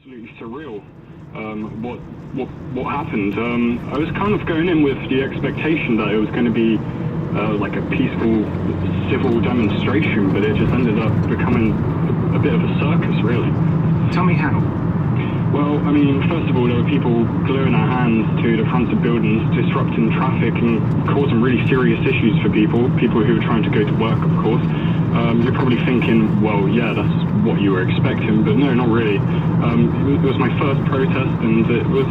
Absolutely surreal. What happened? I was kind of going in with the expectation that it was going to be like a peaceful civil demonstration, but it just ended up becoming a bit of a circus, really. Tell me how. Well, I mean, first of all, there were people gluing their hands to the fronts of buildings, disrupting traffic and causing really serious issues for people who were trying to go to work, of course. You're probably thinking, well, yeah, that's what you were expecting, but no, not really. It was my first protest, and it was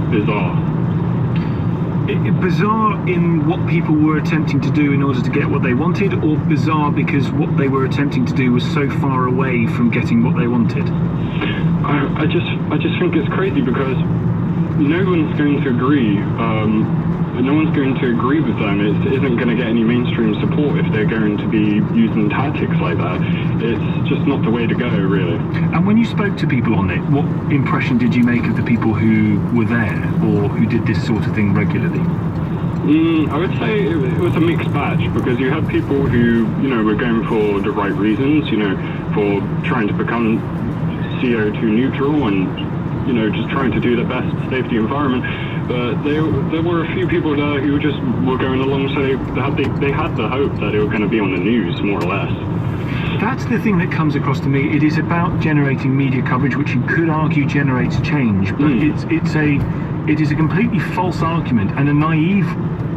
bizarre. Bizarre in what people were attempting to do in order to get what they wanted, or bizarre because what they were attempting to do was so far away from getting what they wanted? I just think it's crazy because no one's going to agree. No one's going to agree with them. It isn't going to get any mainstream support if they're going to be using tactics like that. It's just not the way to go, really. And when you spoke to people on it, what impression did you make of the people who were there or who did this sort of thing regularly? I would say it was a mixed batch, because you had people who, were going for the right reasons, for trying to become CO2 neutral and, just trying to do the best to save the environment. But there were a few people there who just were going along, so they had the hope that they were going to be on the news, more or less. That's the thing that comes across to me. It is about generating media coverage, which you could argue generates change, but it is a completely false argument and a naive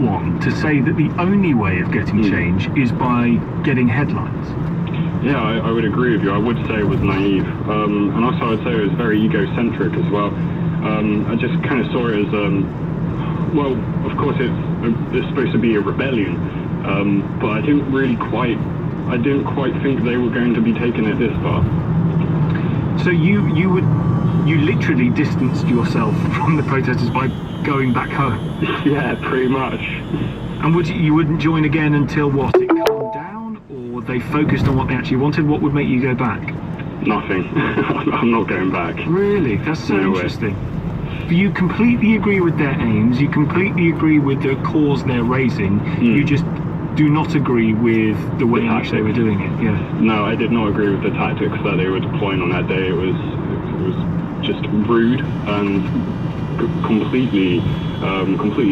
one to say that the only way of getting change is by getting headlines. Yeah, I would agree with you. I would say it was naive, and also I would say it was very egocentric as well. I just kind of saw it as, well, of course it's supposed to be a rebellion, but I didn't quite think they were going to be taking it this far. So you literally distanced yourself from the protesters by going back home? Yeah, pretty much. And you wouldn't join again until what? It calmed down, or they focused on what they actually wanted? What would make you go back? Nothing. I'm not going back. Really? That's so interesting. You completely agree with their aims, you completely agree with the cause they're raising, you just do not agree with the way in which they were doing it. Yeah. No, I did not agree with the tactics that they were deploying on that day. It was just rude and completely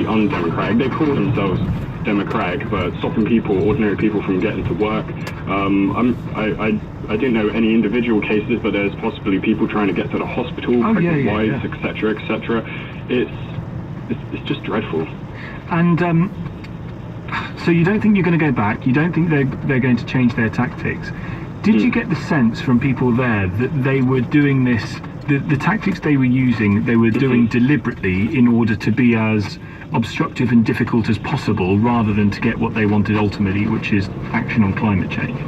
undemocratic. They call themselves democratic, but stopping ordinary people from getting to work. I didn't know any individual cases, but there's possibly people trying to get to the hospital, pregnant wives, etc., etc. It's just dreadful. And so you don't think you're going to go back? You don't think they're going to change their tactics? Did you get the sense from people there that they were doing this? The tactics they were using, they were doing deliberately in order to be as obstructive and difficult as possible, rather than to get what they wanted ultimately, which is action on climate change?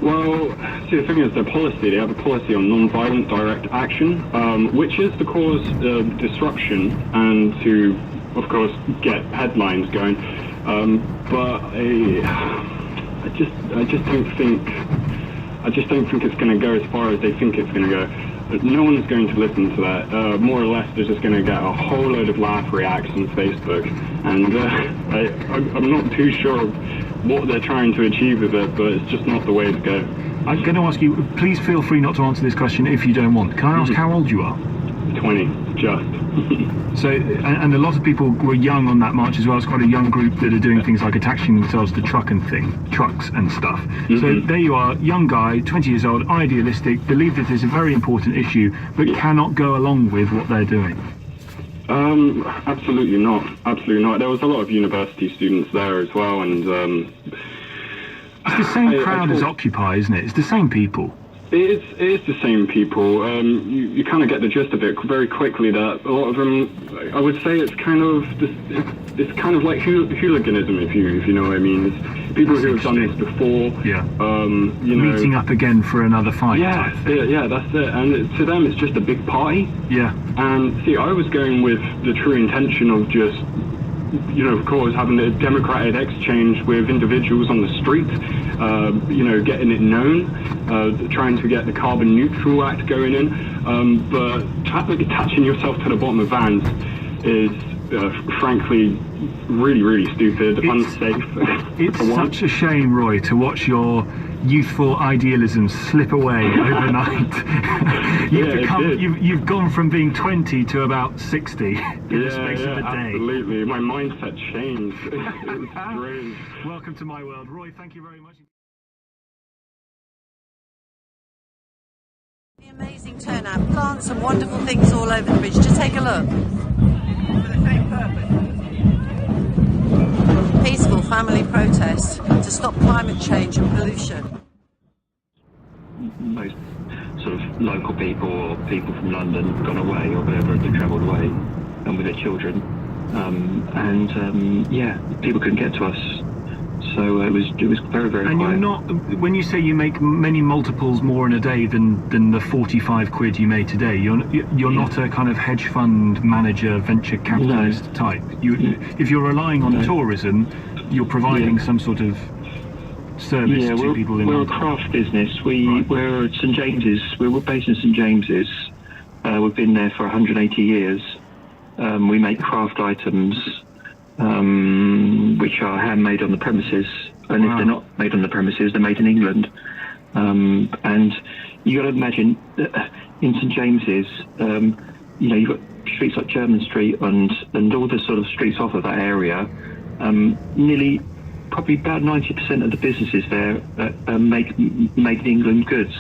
Well, see, the thing is, they have a policy on nonviolent direct action, which is to cause disruption and to, of course, get headlines going. But I just don't think it's going to go as far as they think it's going to go. No one's going to listen to that. More or less, they're just going to get a whole load of laugh reacts on Facebook, and I'm not too sure what they're trying to achieve with it, but it's just not the way to go. I'm going to ask you, please feel free not to answer this question if you don't want. Can I ask how old you are? 20, just. So, and a lot of people were young on that march as well. It's quite a young group that are doing things like attaching themselves to trucks and stuff. So there you are, young guy, 20 years old, idealistic, believe that it's a very important issue, but cannot go along with what they're doing. Absolutely not. Absolutely not. There was a lot of university students there as well, and it's the same crowd as Occupy, isn't it? It's the same people. It is the same people. You kind of get the gist of it very quickly. That a lot of them, I would say, it's kind of like hooliganism, if you know what I mean. It's people who have done this before. Yeah. Meeting up again for another fight. Yeah, that's it. And to them, it's just a big party. Yeah. And see, I was going with the true intention of just, of course, having a democratic exchange with individuals on the street, getting it known, trying to get the carbon neutral act going in, but attaching yourself to the bottom of vans is frankly really, really stupid, unsafe. It's such a shame, Roy, to watch your youthful idealism slip away overnight. You've gone from being 20 to about 60 in the space of a day. Absolutely. My mindset changed. It's strange. Welcome to my world. Roy, thank you very much. The amazing turnout, plants and wonderful things all over the bridge. Just take a look. For the same purpose. Peaceful family protest to stop climate change and pollution. Most sort of local people or people from London gone away or whatever, they travelled away and with their children. People couldn't get to us. So it was very, very and quiet. You're not, when you say you make many multiples more in a day than the 45 quid you made today, you're not a kind of hedge fund manager, venture capitalist type. If you're relying on tourism, you're providing some sort of service to people in we're London. A craft business. We're at St James's. We're based in St James's. We've been there for 180 years. We make craft items, which are handmade on the premises, and if they're not made on the premises, they're made in England. And you got to imagine in St James's, you've got streets like Jermyn Street and all the sort of streets off of that area. Probably about 90% of the businesses there make made in England goods.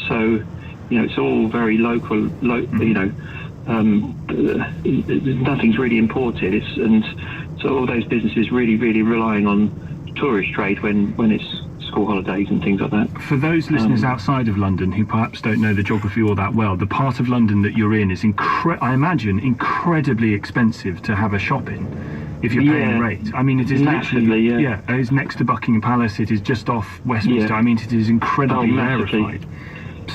So it's all very local. Nothing's really imported. So all those businesses really relying on tourist trade when it's school holidays and things like that. For those listeners outside of London who perhaps don't know the geography all that well, the part of London that you're in is, I imagine, incredibly expensive to have a shop in if you're paying rate. I mean, it is massively, it is next to Buckingham Palace. It is just off Westminster. Yeah. I mean, it is incredibly rarefied.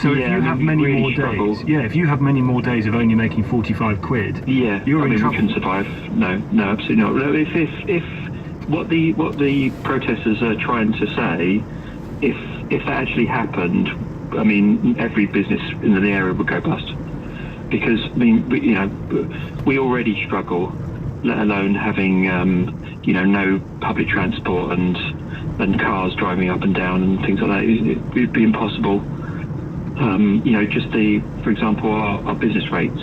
So if you have many more days, if you have many more days of only making 45 quid, you're in trouble. We can survive. No, absolutely not. No, if what the protesters are trying to say, if that actually happened, I mean, every business in the area would go bust. Because I mean, we already struggle, let alone having no public transport and cars driving up and down and things like that. It'd be impossible. For example, our business rates,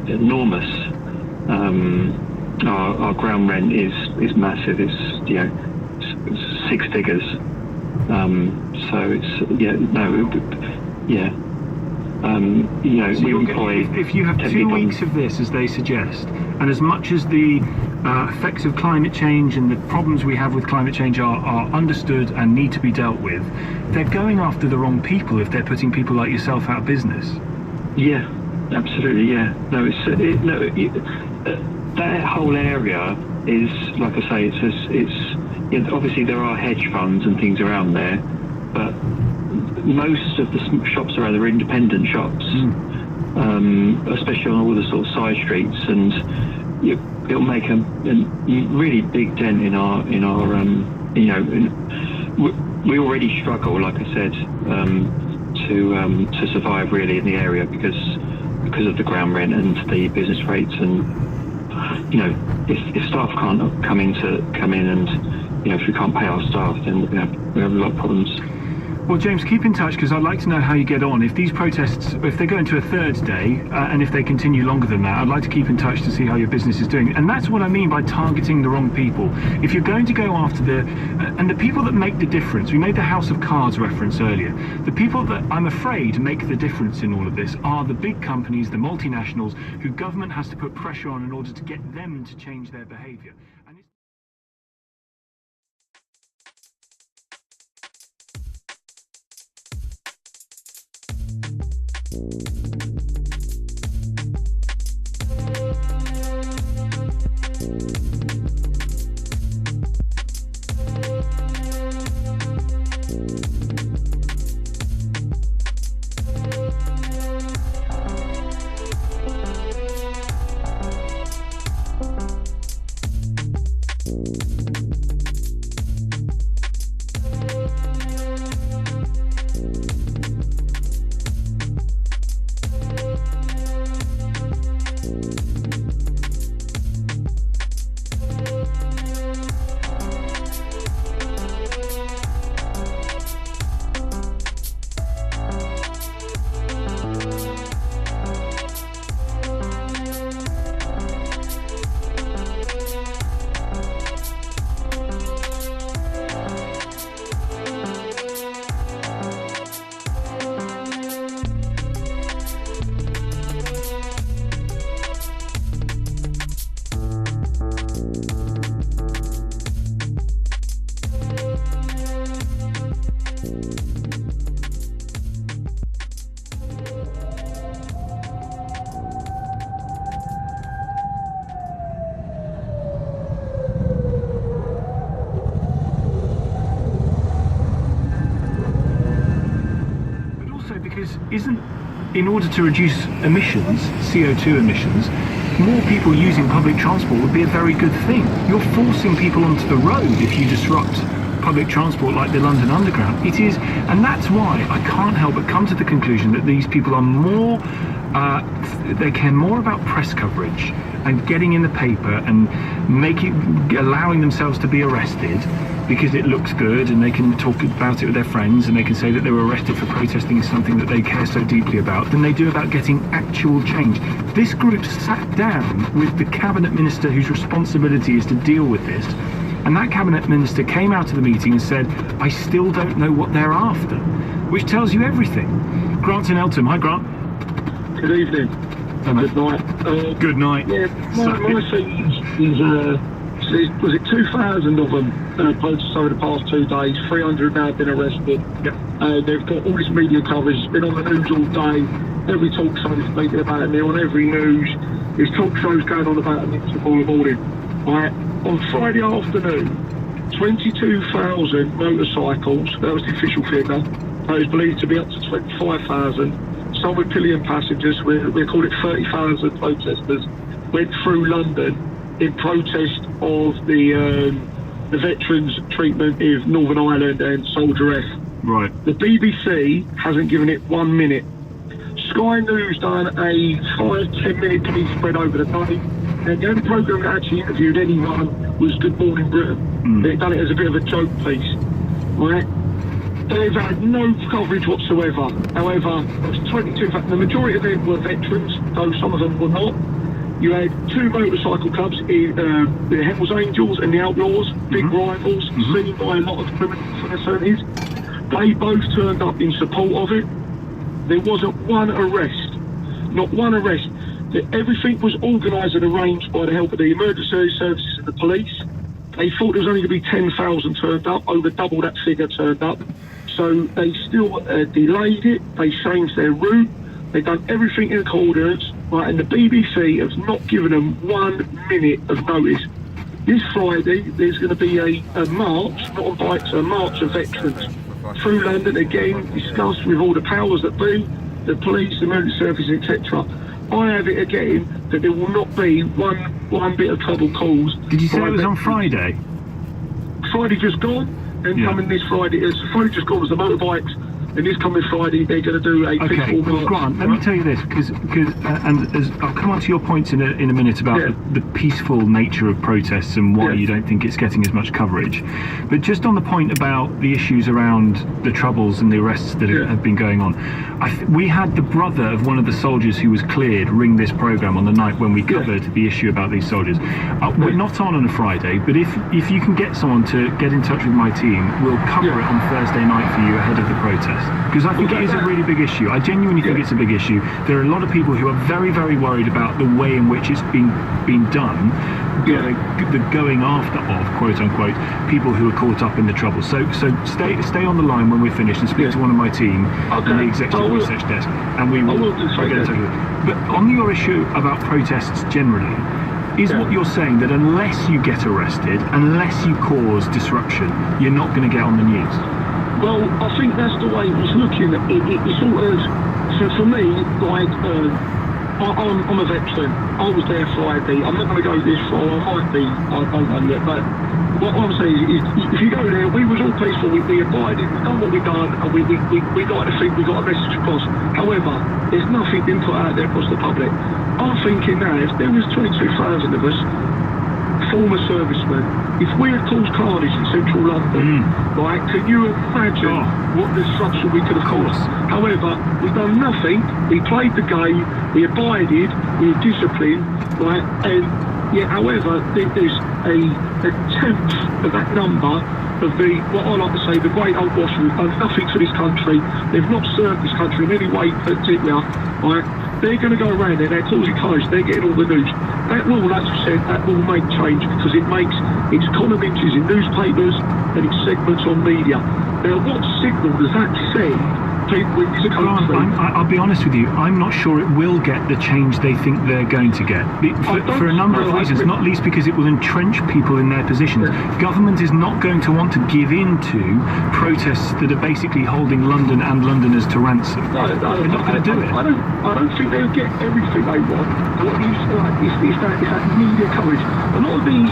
enormous. Our ground rent is massive. It's 6 figures. We employ. If you have 2 weeks of this, as they suggest, and as much as the effects of climate change and the problems we have with climate change are understood and need to be dealt with, they're going after the wrong people if they're putting people like yourself out of business. Yeah, absolutely. Yeah. No, that whole area is, like I say, it's obviously there are hedge funds and things around there, but most of the shops around there are independent shops, especially on all the sort of side streets, and it'll make a really big dent in our we already struggle, like I said, to survive really in the area because of the ground rent and the business rates, and if staff can't come in and if we can't pay our staff, then we have a lot of problems. Well, James, keep in touch, because I'd like to know how you get on. If these protests, if they go into a third day, and if they continue longer than that, I'd like to keep in touch to see how your business is doing. And that's what I mean by targeting the wrong people. If you're going to go after the people that make the difference, we made the House of Cards reference earlier, the people that I'm afraid make the difference in all of this are the big companies, the multinationals, who government has to put pressure on in order to get them to change their behaviour. And it's Because in order to reduce emissions, CO2 emissions, more people using public transport would be a very good thing. You're forcing people onto the road if you disrupt public transport like the London Underground. It is, and that's why I can't help but come to the conclusion that these people are more, they care more about press coverage and getting in the paper and allowing themselves to be arrested because it looks good and they can talk about it with their friends and they can say that they were arrested for protesting something that they care so deeply about than they do about getting actual change. This group sat down with the cabinet minister whose responsibility is to deal with this, and that cabinet minister came out of the meeting and said, I still don't know what they're after, which tells you everything. Grant's in Eltham. Hi, Grant. Good evening. Hello. Good night. Good night. Yeah, my thing is, was it 2,000 of them protested over the past 2 days? 300 now have been arrested. Yep. They've got all this media coverage. It's been on the news all day. Every talk show is speaking about it. They're on every news. There's talk shows going on about it all the morning. Right. On Friday afternoon, 22,000 motorcycles, that was the official figure. It was believed to be up to 25,000. Some with pillion passengers, we call it 30,000 protesters, went through London in protest of the veterans' treatment of Northern Ireland and Soldier F. Right. The BBC hasn't given it 1 minute. Sky News done a 5-10 minute piece spread over the day, and the only programme that actually interviewed anyone was Good Morning Britain. They've done it as a bit of a joke piece, right? They've had no coverage whatsoever. However, it was 22. The majority of them were veterans, though some of them were not. You had 2 motorcycle clubs, the Hells Angels and the Outlaws, big rivals, seen by a lot of criminal fraternities. They both turned up in support of it. There wasn't one arrest, not one arrest. Everything was organised and arranged by the help of the emergency services and the police. They thought there was only going to be 10,000 turned up, over double that figure turned up. So they still delayed it, they changed their route, they've done everything in accordance, right, and the BBC has not given them 1 minute of notice. This Friday, there's going to be a march, not a bike, a march of veterans through London, again, discussed with all the powers that be, the police, the emergency services, etc. I have it again that there will not be one bit of trouble caused. Did you say it was on Friday? Friday just gone, and coming this Friday is Friday just gone was the motorbikes, and this coming Friday they're going to do a peaceful march. Grant, let me tell you this, because I'll come on to your points in a minute about the peaceful nature of protests and why you don't think it's getting as much coverage. But just on the point about the issues around the troubles and the arrests that have been going on, we had the brother of one of the soldiers who was cleared ring this programme on the night when we covered the issue about these soldiers. We're not on a Friday, but if you can get someone to get in touch with my team, we'll cover it on Thursday night for you ahead of the protest. Because I think it is a really big issue. I genuinely think it's a big issue. There are a lot of people who are very, very worried about the way in which it's been done, the going after of, quote unquote, people who are caught up in the trouble. So stay on the line when we're finished and speak to one of my team in the executive research desk, and we will get in touch with you. But on your issue about protests generally, is what you're saying that unless you get arrested, unless you cause disruption, you're not going to get on the news? Well, I think that's the way it's looking. It's sort of, so for me, like, I'm a veteran. I was there Friday. I'm not going to go this far. I might be. I don't know yet. But what I'm saying is, if you go there, we was all peaceful. We abided. We've done what we've done, and we got to think we got a message across. However, there's nothing been put out there across the public. I'm thinking now, if there was 22,000 of us, former servicemen, if we had caused carnage in central London, right, can you imagine what disruption we could have caused? However, we've done nothing. We played the game, we abided, we were disciplined, right, and however, there's a tenth of that number of the, what I like to say, the great old wash who've done nothing for this country. They've not served this country in any way particular, right? They're going to go around there, they're causing carnage, they're getting all the news. That will, as I said, that will make change because it makes its column inches in newspapers and its segments on media. Now, what signal does that send to people in this Grant, country. I'll be honest with you, I'm not sure it will get the change they think they're going to get. For a number of reasons, not least because it will entrench people in their positions. Government is not going to want to give in to protests that are basically holding London and Londoners to ransom. No, They're not going to do it. I don't think they'll get everything they want. What you like is that media coverage. A lot of these,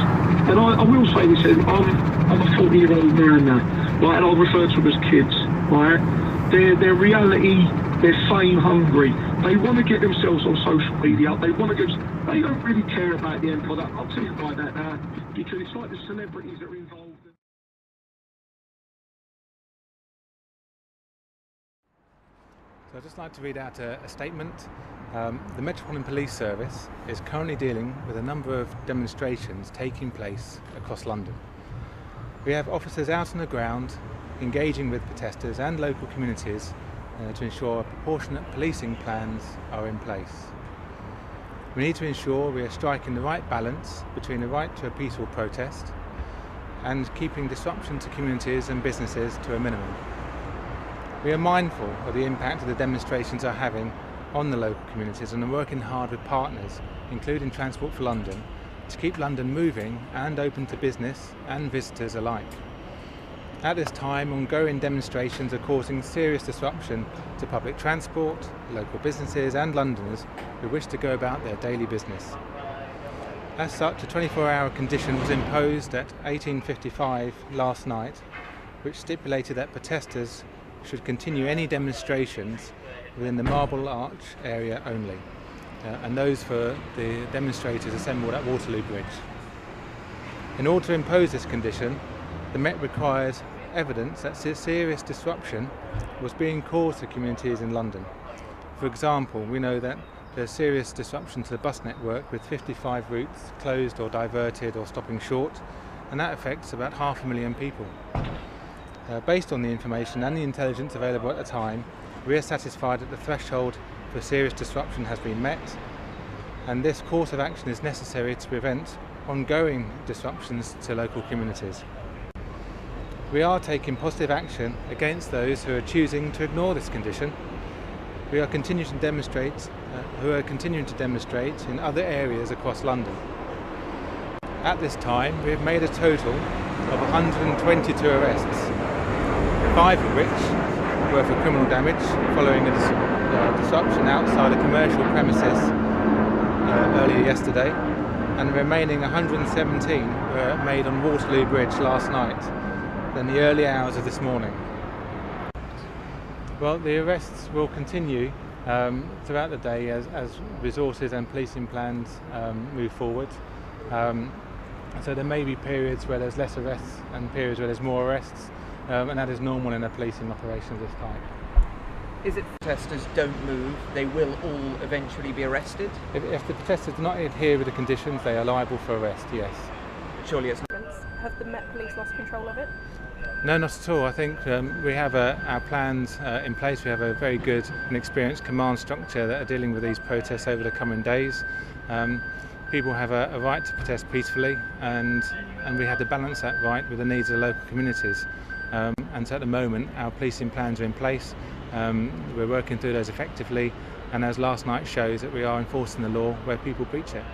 and I will say this, I'm a 40-year-old man now, right, and I refer to them as kids, right? They're reality, they're fame hungry. They want to get themselves on social media. They don't really care about the end product. I'll tell you why that now, because it's like the celebrities that are involved. So I'd just like to read out a statement. The Metropolitan Police Service is currently dealing with a number of demonstrations taking place across London. We have officers out on the ground engaging with protesters and local communities to ensure proportionate policing plans are in place. We need to ensure we are striking the right balance between the right to a peaceful protest and keeping disruption to communities and businesses to a minimum. We are mindful of the impact that the demonstrations are having on the local communities and are working hard with partners, including Transport for London, to keep London moving and open to business and visitors alike. At this time, ongoing demonstrations are causing serious disruption to public transport, local businesses and Londoners who wish to go about their daily business. As such, a 24-hour condition was imposed at 18:55 last night, which stipulated that protesters should continue any demonstrations within the Marble Arch area only, and those for the demonstrators assembled at Waterloo Bridge. In order to impose this condition, the Met required evidence that serious disruption was being caused to communities in London. For example, we know that there's serious disruption to the bus network with 55 routes closed or diverted or stopping short, and that affects about 500,000 people. Based on the information and the intelligence available at the time, we are satisfied that the threshold for serious disruption has been met, and this course of action is necessary to prevent ongoing disruptions to local communities. We are taking positive action against those who are choosing to ignore this condition. We are continuing to demonstrate in other areas across London. At this time, we have made a total of 122 arrests, 5 of which were for criminal damage following a disruption outside a commercial premises earlier yesterday, and the remaining 117 were made on Waterloo Bridge last night, in the early hours of this morning. Well, the arrests will continue throughout the day as resources and policing plans move forward. So there may be periods where there's less arrests and periods where there's more arrests, and that is normal in a policing operation of this type. Is it protesters don't move, they will all eventually be arrested? If the protesters do not adhere with the conditions, they are liable for arrest, yes. Surely it's not. Have the Met Police lost control of it? No, not at all. I think we have our plans in place. We have a very good and experienced command structure that are dealing with these protests over the coming days. People have a right to protest peacefully, and we have to balance that right with the needs of the local communities. And so at the moment, our policing plans are in place. We're working through those effectively, and as last night shows, that we are enforcing the law where people breach it.